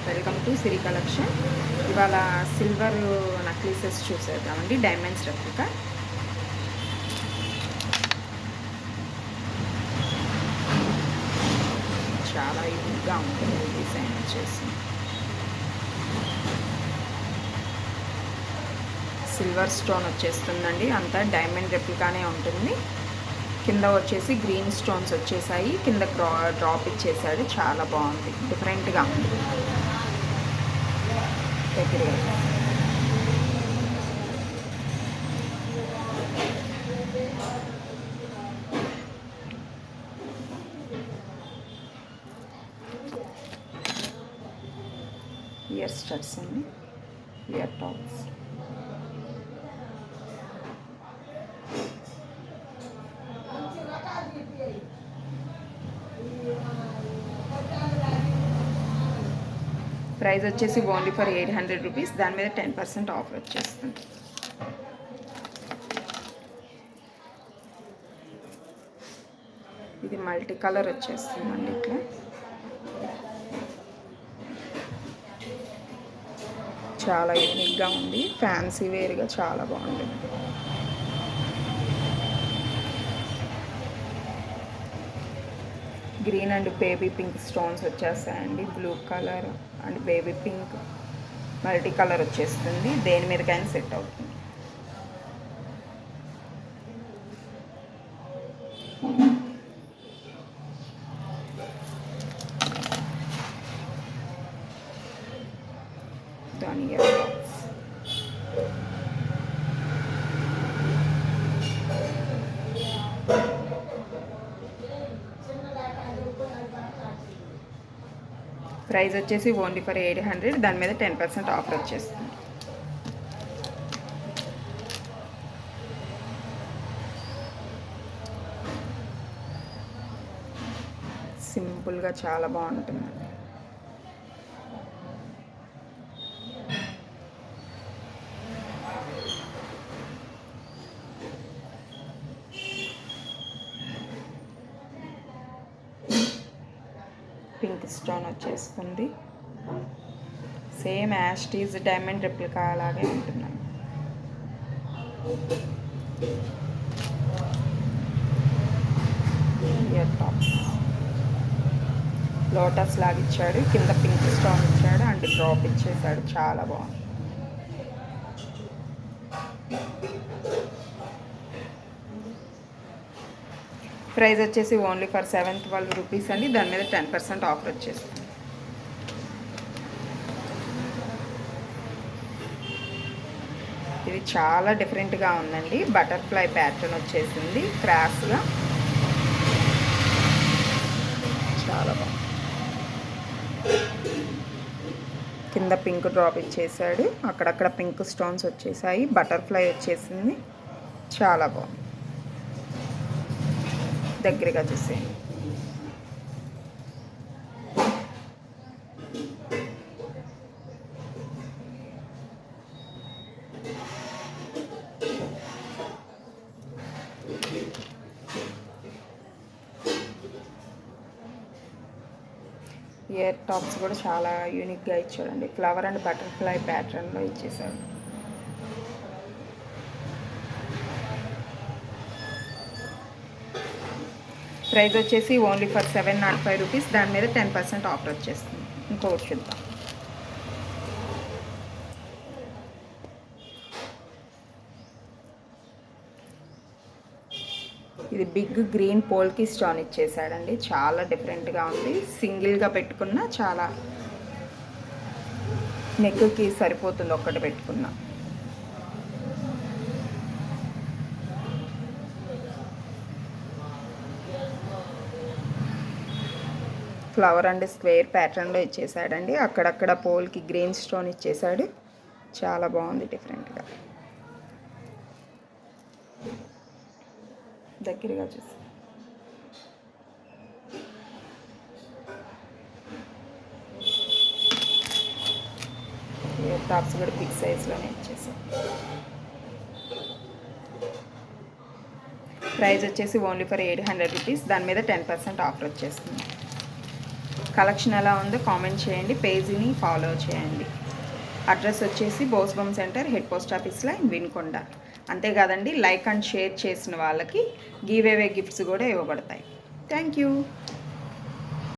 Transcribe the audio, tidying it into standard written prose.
Welcome to Siri collection. ఇవాళ silver necklaces చూసేద్దామండి, diamonds replica. చాలా యూనిక్గా ఉంటుంది డిజైన్ వచ్చేసి. సిల్వర్ స్టోన్ వచ్చేస్తుందండి, అంతా డైమండ్ రెప్లికానే ఉంటుంది. కింద వచ్చేసి గ్రీన్ స్టోన్స్ వచ్చేసాయి, కింద డ్రాప్ ఇచ్చేసాడు. చాలా బాగుంది, డిఫరెంట్గా ఉంది. దగ్గరగా ఇయర్ స్టడ్స్ అండి, ఇయర్ టాప్స్. ప్రైస్ వచ్చేసి ఓన్లీ ఫర్ 800 రూపీస్. దాని మీద 10% ఆఫర్ వచ్చేస్తుంది. ఇది మల్టీ కలర్ వచ్చేస్తుందండి, ఇట్లా చాలా యూనిక్గా ఉంది, ఫ్యాన్సీ వేర్గా చాలా బాగుంటుంది. Green and baby pink stones వచ్చేస్తాయండి, blue colour and baby pink multi colour వచ్చేస్తుంది. దేని మీదకైనా సెట్ అవుతుంది. దాని ప్రైస్ వచ్చేసి ఓన్లీ ఫర్ 800. దాని మీద 10% ఆఫర్ వచ్చేస్తుంది. సింపుల్గా చాలా బాగుంటుంది. పింక్ స్టోన్ వచ్చేస్తుంది, సేమ్ యాస్టీజ్ డైమండ్ రెప్లికా అలాగే ఉంటుంది. ఇయర్ టాప్స్ లోటస్ లాగా ఇచ్చాడు, కింద పింక్ స్టోన్ ఇచ్చాడు అండ్ డ్రాప్ ఇచ్చేసాడు. చాలా బాగుంది. ప్రైస్ వచ్చేసి ఓన్లీ ఫర్ 712 రూపీస్ అండి. దాని మీద 10% ఆఫర్ వచ్చేస్తుంది. ఇది చాలా డిఫరెంట్గా ఉందండి, బటర్ఫ్లై ప్యాటర్న్ వచ్చేసింది క్రాస్గా, చాలా బాగుంది. కింద పింక్ డ్రాప్ ఇచ్చేసాడు, అక్కడక్కడ పింక్ స్టోన్స్ వచ్చేసాయి, బటర్ఫ్లై వచ్చేసింది. చాలా బాగుంది. దగ్గరగా చూసే ఇయర్ టాప్స్ కూడా చాలా యూనిక్గా ఇచ్చాడండి, ఫ్లవర్ అండ్ బటర్ఫ్లై ప్యాటర్న్లో ఇచ్చేసాడు. ప్రైస్ వచ్చేసి ఓన్లీ ఫర్ 705 రూపీస్. దాని మీద 10% ఆఫర్ వచ్చేస్తుంది. ఇంకొకటి చూద్దాం. ఇది బిగ్ గ్రీన్ పోల్కి స్టోన్ ఇచ్చేసాడండి, చాలా డిఫరెంట్గా ఉంది. సింగిల్గా పెట్టుకున్న చాలా నెక్కి సరిపోతుంది ఒక్కటి పెట్టుకున్నా. ఫ్లవర్ అండ్ స్క్వేర్ ప్యాటర్న్లో ఇచ్చేసాడండి, అక్కడక్కడ పోల్కి గ్రీన్ స్టోన్ ఇచ్చేసాడు. చాలా బాగుంది, డిఫరెంట్గా. దగ్గరగా చూసి ఇయర్ టాప్స్ కూడా బిగ్ సైజ్లోనే ఇచ్చేసాం. ప్రైస్ వచ్చేసి ఓన్లీ ఫర్ 800 రూపీస్. దాని మీద 10% ఆఫర్ వచ్చేస్తుంది. కలెక్షన్ ఎలా ఉందో కామెంట్ చేయండి, పేజీని ఫాలో చేయండి. అడ్రస్ వచ్చేసి బోస్బమ్ centre, head post office line, Vinukonda. అంతేకాదండి, లైక్ అండ్ షేర్ చేసిన వాళ్ళకి గివ్ అవే గిఫ్ట్స్ కూడా ఇవ్వబడతాయి. Thank you.